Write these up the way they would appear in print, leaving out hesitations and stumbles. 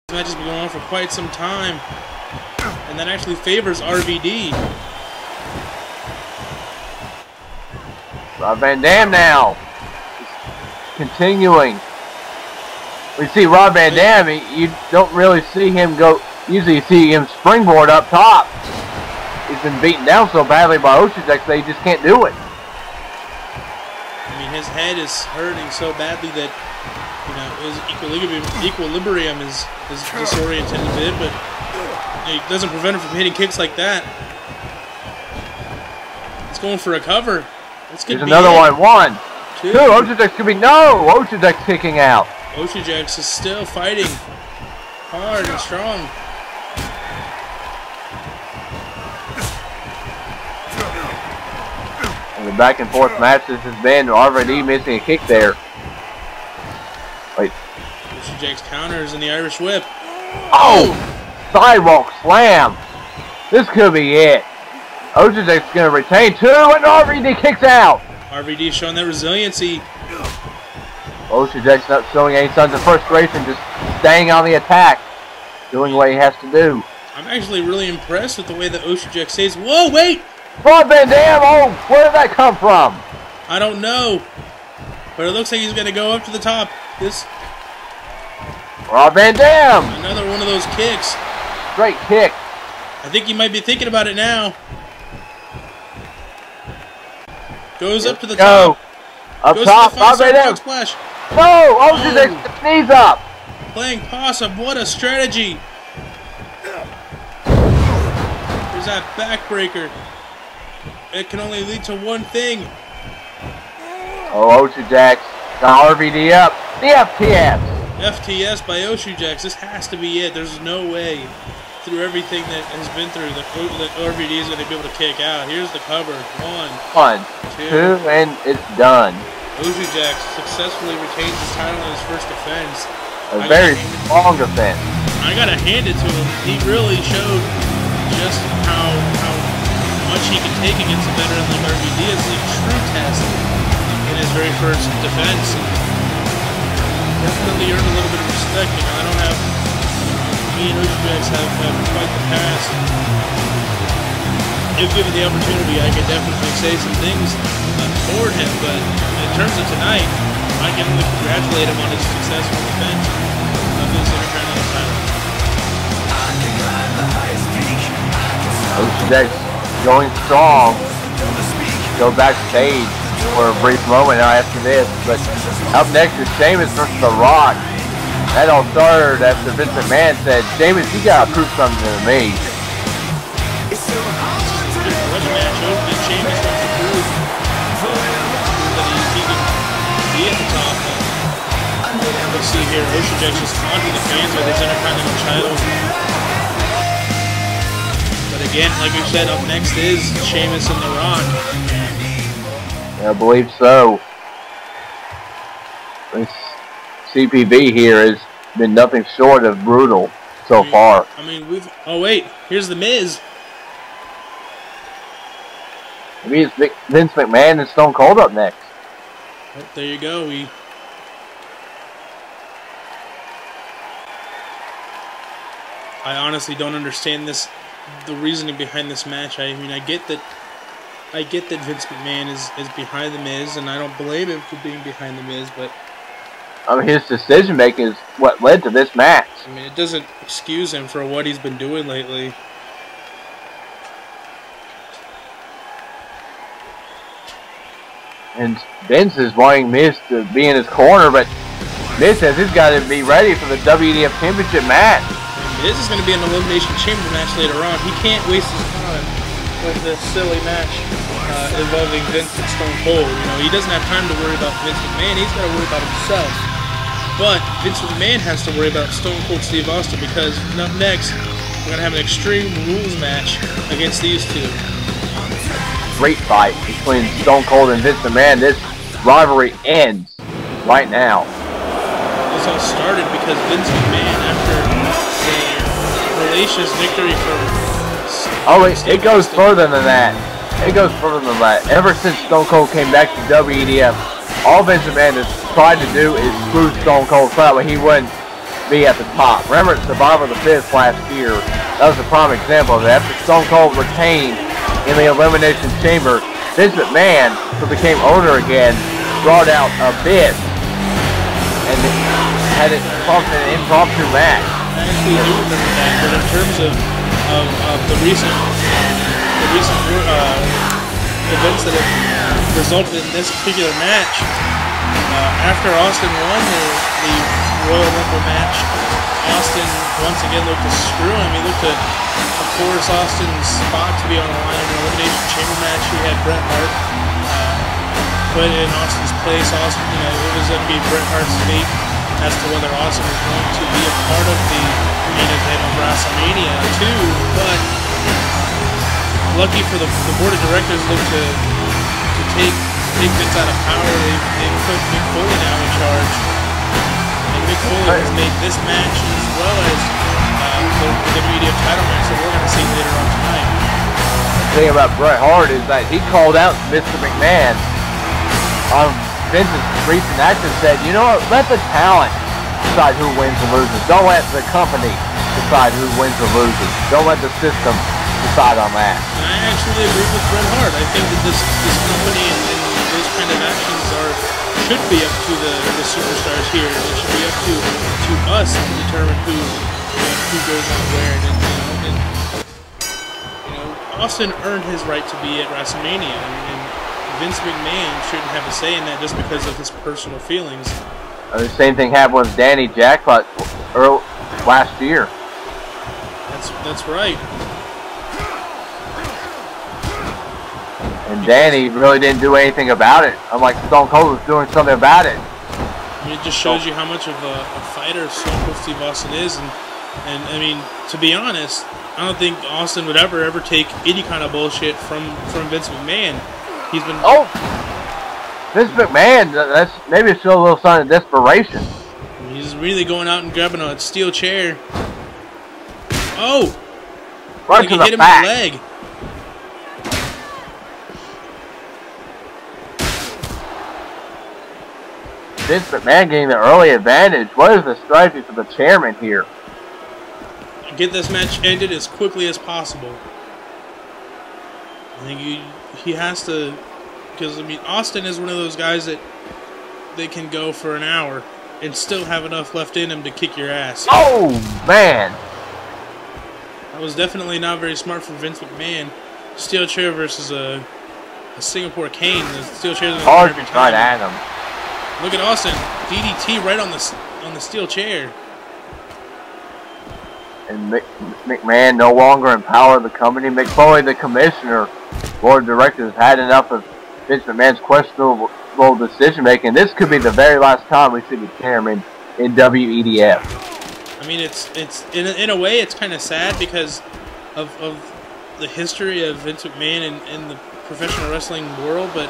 This match has been going on for quite some time, and that actually favors RVD. Rob Van Dam now. Continuing. We see Rob Van Dam, you don't really see him go, usually you see him springboard up top. He's been beaten down so badly by Oshujax that he just can't do it. I mean, his head is hurting so badly that, you know, his equilibrium is disoriented a bit, but it doesn't prevent him from hitting kicks like that. He's going for a cover. There's another one. 1, 2. Oshujax could be, no! Oshujax kicking out. Oshujax is still fighting hard and strong. And the back and forth match this has been, already missing a kick there. Wait. Oshujax counters in the Irish whip. Oh! Sidewalk slam. This could be it. Oshujax is going to retain 2, and RVD kicks out. RVD showing that resiliency. Oshujax not showing any signs of frustration, just staying on the attack, doing what he has to do. I'm actually really impressed with the way that Oshujax says, "Whoa, wait!" Rob Van Dam, oh, where did that come from? I don't know, but it looks like he's going to go up to the top. Rob Van Dam! Another one of those kicks. Great kick. I think he might be thinking about it now. Goes up to the top. Up top, Rob Van Dam. Splash. No, Oshujax knees up. Playing possum, what a strategy. There's that backbreaker. It can only lead to one thing. Oh, Oshujax got RVD up. The FTS. FTS by Oshujax. This has to be it. There's no way through everything that has been through that RVD is going to be able to kick out. Here's the cover. 1, 2, and it's done. Oshujax successfully retains his title in his first defense. A very strong defense. I gotta hand it to him. He really showed just how much he can take against a veteran like RVD. It's a true test in his very first defense. Definitely earned a little bit of respect. You know, I don't have. Me and Oshujax have quite the past. If given the opportunity, I could definitely say some things toward him, but in terms of tonight, I can only congratulate him on his successful defense of his Intercontinental title. Oshujax going strong. Go backstage for a brief moment after this, but up next is Sheamus versus The Rock. That all started after Vince McMahon said, "Sheamus, you gotta prove something to me." Sheamus wants to prove that he can be at the top. Let's see here, Oshujax is taunting the fans with his Intercontinental title. But again, like we said, up next is Sheamus and The Rock. I believe so. This CPV here has been nothing short of brutal so far. I mean, oh wait, here's The Miz. Maybe it's Vince McMahon and Stone Cold up next. Oh, there you go. I honestly don't understand the reasoning behind this match. I mean, I get that Vince McMahon is behind The Miz, and I don't blame him for being behind The Miz, but I mean, his decision making is what led to this match. I mean, it doesn't excuse him for what he's been doing lately. And Vince is wanting Miz to be in his corner, but Miz says he's got to be ready for the WEDF Championship match. Miz is going to be an Elimination Chamber match later on. He can't waste his time with this silly match involving Vince and Stone Cold. You know, he doesn't have time to worry about Vince McMahon. He's got to worry about himself. But Vince McMahon has to worry about Stone Cold Steve Austin, because up next, we're going to have an Extreme Rules match against these two. Great fight between Stone Cold and Vince McMahon. This rivalry ends right now. This all started because Vince McMahon, after the hellacious victory from it goes further than that. It goes further than that. Ever since Stone Cold came back to WEDF, all Vince McMahon has tried to do is screw Stone Cold flat when he wouldn't be at the top. Remember at Survivor the 5th last year, that was a prime example of that. After Stone Cold retained in the Elimination Chamber, Vince McMahon, who became owner again, brought out Abyss and had it an impromptu match. I actually do remember that, but in terms of the recent events that have resulted in this particular match, after Austin won the Royal Rumble match, Austin once again looked to screw him. He looked to force Austin's spot to be on the line in an Elimination Chamber match. He had Bret Hart put in Austin's place. Austin, it was going to be Bret Hart's fate as to whether Austin was going to be a part of the main event of WrestleMania too. But lucky for the board of directors, looked to take Vince out of power. They put Mick Foley now in charge, and Mick Foley has made this match as well as the WEDF title match that we're going to see later on tonight. The thing about Bret Hart is that he called out Mr. McMahon on Vince's recent actions, said, you know what, let the talent decide who wins and loses. Don't let the company decide who wins or loses. Don't let the system decide on that. And I actually agree with Bret Hart. I think that this company and those kind of actions should be up to the superstars here. It should be up to us to determine who goes on where. And Austin earned his right to be at WrestleMania, and Vince McMahon shouldn't have a say in that just because of his personal feelings. The same thing happened with Danny Jackpot last year. That's right. And Danny really didn't do anything about it. Unlike Stone Cold was doing something about it. I mean, it just shows you how much of a fighter Stone Cold Steve Austin is, and I mean, to be honest, I don't think Austin would ever take any kind of bullshit from Vince McMahon. He's been Vince McMahon. That's maybe it's still a little sign of desperation. He's really going out and grabbing a steel chair. Oh, right like to he the hit him back. in the leg. Vince McMahon getting the early advantage. What is the strategy for the chairman here? Get this match ended as quickly as possible. I think he has to, because I mean, Austin is one of those guys that they can go for an hour and still have enough left in him to kick your ass. Oh man, that was definitely not very smart from Vince McMahon. Steel chair versus a Singapore Kane. The steel chair is hard to try to add him. Look at Austin, DDT right on the steel chair. And McMahon no longer in power of the company. Mick Foley, the commissioner, board of directors, had enough of Vince McMahon's questionable decision making. This could be the very last time we see the chairman in WEDF. I mean, it's in a way it's kind of sad because of the history of Vince McMahon in the professional wrestling world, but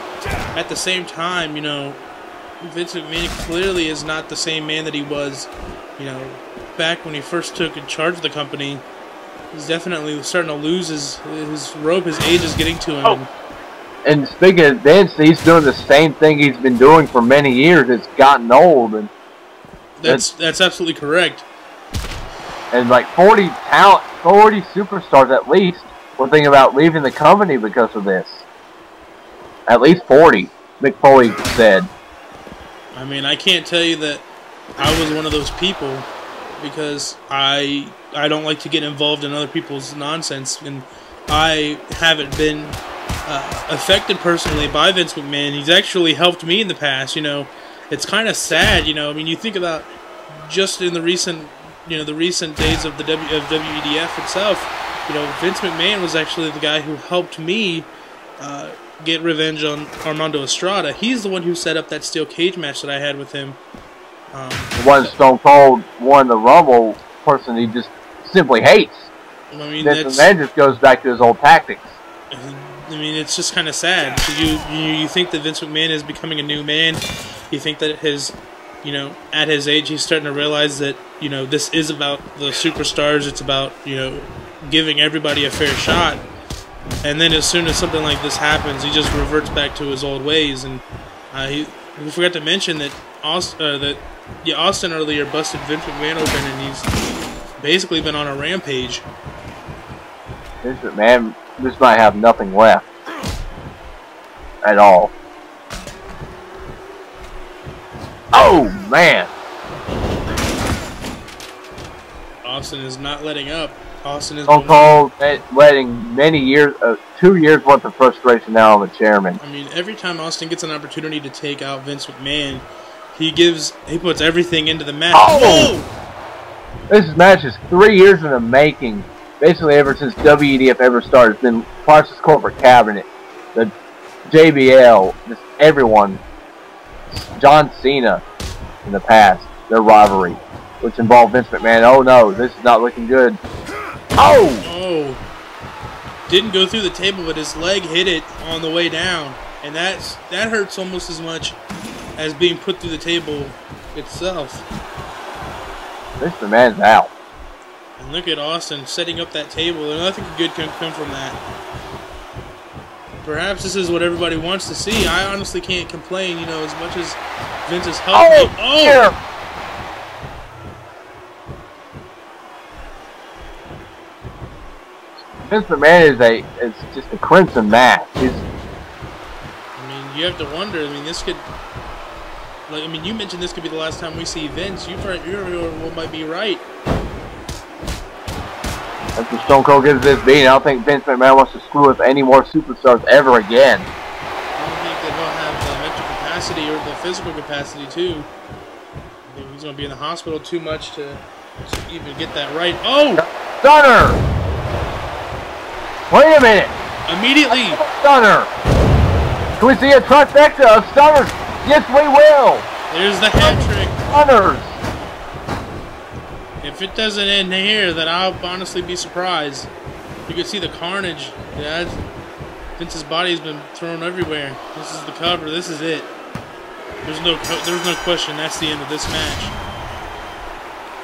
at the same time, Vince McMahon clearly is not the same man that he was, back when he first took in charge of the company. He's definitely starting to lose his rope. His age is getting to him. Oh. And speaking of Vince, he's doing the same thing he's been doing for many years. It's gotten old, and that's absolutely correct. And like 40 superstars at least were thinking about leaving the company because of this. At least 40, Mick Foley said. I mean, I can't tell you that I was one of those people, because I don't like to get involved in other people's nonsense, and I haven't been affected personally by Vince McMahon. He's actually helped me in the past. It's kind of sad. I mean, you think about just in the recent days of WEDF itself. Vince McMahon was actually the guy who helped me get revenge on Armando Estrada. He's the one who set up that steel cage match that I had with him. One Stone Cold won the Rumble, person he just simply hates. I mean, Vince McMahon just goes back to his old tactics. I mean, it's just kind of sad. You think that Vince McMahon is becoming a new man. You think that at his age, he's starting to realize that, this is about the superstars. It's about, giving everybody a fair shot. And then as soon as something like this happens, he just reverts back to his old ways. And we forgot to mention that Austin earlier busted Vince McMahon open, and he's basically been on a rampage. Vince McMahon just might have nothing left at all. Oh man! Austin is not letting up. Austin is Stone Cold letting many years, 2 years worth of frustration now on the chairman. I mean, every time Austin gets an opportunity to take out Vince McMahon, he puts everything into the match. Oh! Whoa! This match is 3 years in the making. Basically, ever since WEDF ever started, it's been Parsons Corporate Cabinet, the JBL, just everyone. John Cena in the past, their rivalry, which involved Vince McMahon. Oh no, this is not looking good. Oh! Oh. Didn't go through the table, but his leg hit it on the way down. And that hurts almost as much as being put through the table itself. Vince McMahon's out. And look at Austin setting up that table, and nothing good can come from that. Perhaps this is what everybody wants to see. I honestly can't complain, you know, as much as Vince is helping. Oh! Vince McMahon is just a crimson mass. I mean, you have to wonder. I mean, this could, like, I mean, you mentioned this could be the last time we see Vince. You might be right. After Stone Cold gives this beating, I don't think Vince McMahon wants to screw with any more superstars ever again. I don't think that he'll have the mental capacity or the physical capacity too. I think he's going to be in the hospital too much to even get that right. Oh! Stunner! Wait a minute! Immediately! Stunner! Can we see a trifecta of stunners? Yes, we will! There's the hat trick. Stunners! If it doesn't end here, then I'll honestly be surprised. You can see the carnage. Yeah, Vince's body has been thrown everywhere. This is the cover. This is it. There's no question. That's the end of this match.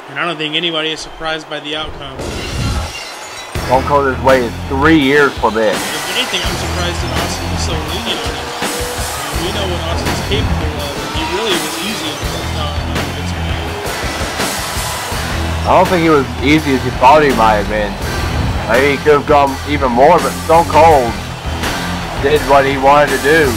And I don't think anybody is surprised by the outcome. Stone Cold has waited 3 years for this. If anything, I'm surprised that Austin was so lenient on him. We know what Austin's capable of. He really was easy on Vince McMahon. I don't think he was easy as he thought he might have been. Maybe he could have gone even more, but Stone Cold did what he wanted to do.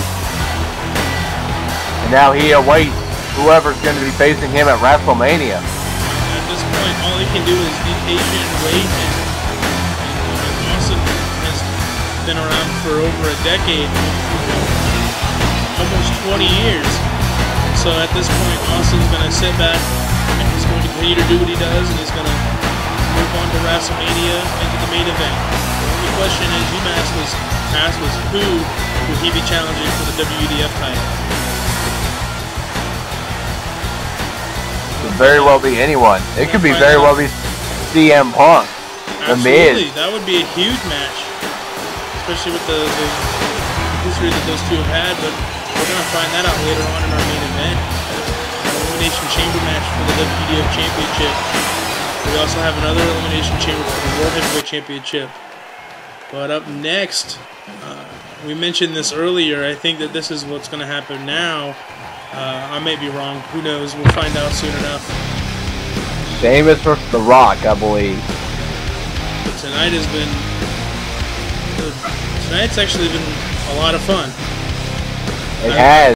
And now he awaits whoever's going to be facing him at WrestleMania. At this point, all he can do is be patient and wait. And Austin has been around for over a decade, almost 20 years. So at this point, Austin's going to sit back and he's going to continue to do what he does, and he's going to move on to WrestleMania into the main event. The only question is you asked was who would he be challenging for the WEDF title? Could very well be anyone. It could be very well be CM Punk, The Miz. That would be a huge match, especially with the history that those two have had. But we're going to find that out later on in our main event. Elimination Chamber match for the WEDF Championship. We also have another Elimination Chamber for the World Heavyweight Championship. But up next, we mentioned this earlier. I think that this is what's going to happen now. I may be wrong. Who knows? We'll find out soon enough. Sheamus versus The Rock, I believe. But tonight's actually been a lot of fun. It has.